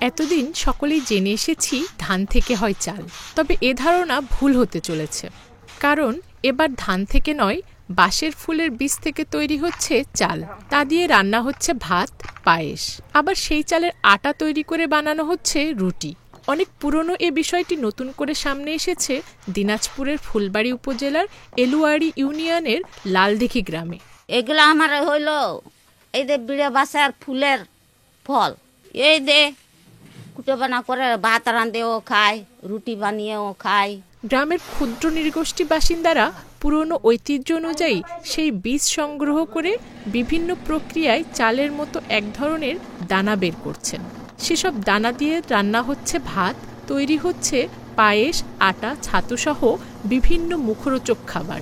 এতদিন সকলেই জেনে এসেছি ধান থেকে হয় চাল, তবে এ ধারণা ভুল হতে চলেছে। কারণ এবার ধান থেকে নয়, বাঁশের ফুলের বীজ থেকে তৈরি হচ্ছে চাল। তা দিয়ে রান্না হচ্ছে ভাত, পায়েস। আবার সেই চালের আটা তৈরি করে বানানো হচ্ছে রুটি। অনেক পুরনো এ বিষয়টি নতুন করে সামনে এসেছে দিনাজপুরের ফুলবাড়ী উপজেলার এলুয়াড়ি ইউনিয়নের লালদিঘি গ্রামে। এগুলো আমার হইল এই যে বিড়ে বাসার ফুলের ফল, এই দে কুটো বানা করে ভাত রাঁধেও খায়, রুটি বানিয়েও খায়। গ্রামের ক্ষুদ্র নৃগোষ্ঠী বাসিন্দারা পুরনো ঐতিহ্য অনুযায়ী সেই বীজ সংগ্রহ করে বিভিন্ন প্রক্রিয়ায় চালের মতো এক ধরনের দানা বের করছেন। সেসব দানা দিয়ে রান্না হচ্ছে ভাত, তৈরি হচ্ছে পায়েস, আটা, ছাতুসহ বিভিন্ন মুখরোচক খাবার।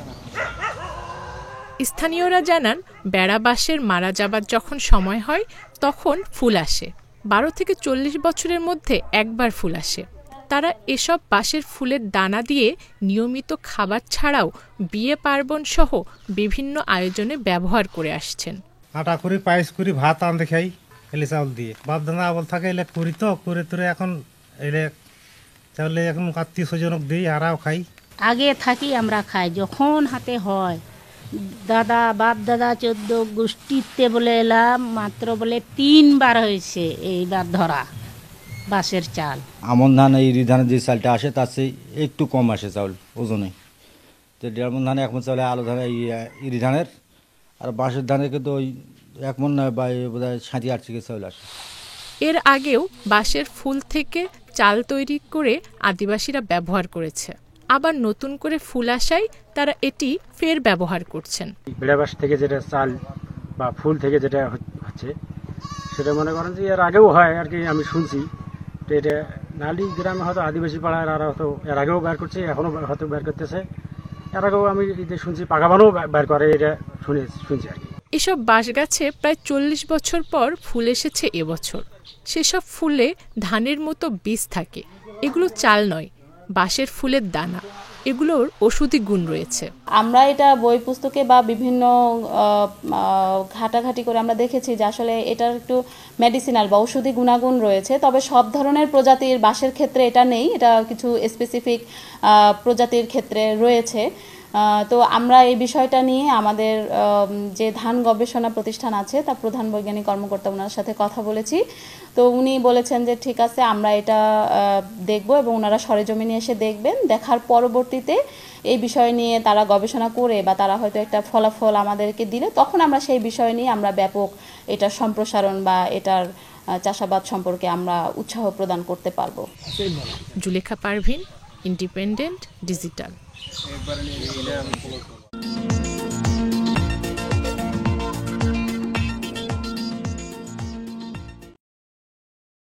স্থানীয়রা জানান, বেড়াবাঁশের মারা যাবার যখন সময় হয় তখন ফুল আসে। 12 থেকে 40 বছরের মধ্যে একবার ফুল আসে। তারা এসব বাঁশের ফুলের দানা দিয়ে নিয়মিত খাবার ছাড়াও বিয়ে পার্বণ সহ বিভিন্ন আয়োজনে ব্যবহার করে আসছেন। আটা করি, পায়েস করি, ভাত আনতে খাই এলে চাউল দিয়ে। বাপ দানা আবল থাকে এলে করি, তো করে তোরে এখন এলে চাউলে এখন আত্মীয় স্বজনক দিই, আরাও খাই। আগে থাকি আমরা খাই, যখন হাতে হয়। দাদা বাপ দাদা 14 গোষ্ঠীতে বলে এলাম, মাত্র বলে 3 বার হয়েছে এইবার ধরা বাঁশের চাল। আমন ধান ইরি ধানের যে চালটা আসে তার চেয়ে একটু কম আসে চাউল ওজনে। তো 1.5 মণ ধানে 1 মণ চাউলে আলো ধানে ইরি ধানের, আর বাঁশের ধানের কিন্তু ওই 1 মণ নয় বা বোধ হয় 7-8 কেজি চাউল আসে। এর আগেও বাঁশের ফুল থেকে চাল তৈরি করে আদিবাসীরা ব্যবহার করেছে। আবার নতুন করে ফুল আসায় তারা এটি ফের ব্যবহার করছেন। বেড়াবাঁশ থেকে যেটা চাল বা ফুল থেকে যেটা হচ্ছে সেটা মনে করেন যে এর আগেও হয় আর কি, আমি শুনছি। তো এটা নালি গ্রামে হয়তো আদিবাসী পাড়ার আর হয়তো এর আগেও বের করছে, এখনও হয়তো বের করতেছে। এর আগেও আমি শুনছি পাকাবানও বের করে, এটা শুনছি আর কি। এসব বাঁশ গাছে প্রায় 40 বছর পর ফুল এসেছে এবছর। সেসব ফুলে ধানের মতো বীজ থাকে। এগুলো চাল নয়, বাঁশের ফুলের দানা। এগুলোর ওষুধি গুণ রয়েছে। আমরা এটা বই পুস্তকে বা বিভিন্ন ঘাটাঘাটি করে আমরা দেখেছি যে আসলে এটার একটু মেডিসিনাল বা ওষুধি গুণাগুণ রয়েছে। তবে সব ধরনের প্রজাতির বাঁশের ক্ষেত্রে এটা নেই, এটা কিছু স্পেসিফিক প্রজাতির ক্ষেত্রে রয়েছে। তো আমরা এই বিষয়টা নিয়ে আমাদের যে ধান গবেষণা প্রতিষ্ঠান আছে তার প্রধান বৈজ্ঞানিক কর্মকর্তা ওনার সাথে কথা বলেছি। তো উনি বলেছেন যে ঠিক আছে, আমরা এটা দেখব এবং ওনারা সরেজমিনে এসে দেখবেন। দেখার পরবর্তীতে এই বিষয় নিয়ে তারা গবেষণা করে বা তারা হয়তো একটা ফলাফল আমাদেরকে দিলে তখন আমরা সেই বিষয় নিয়ে আমরা ব্যাপক এটার সম্প্রসারণ বা এটার চাষাবাদ সম্পর্কে আমরা উৎসাহ প্রদান করতে পারবো। Zulekha Parveen, independent digital.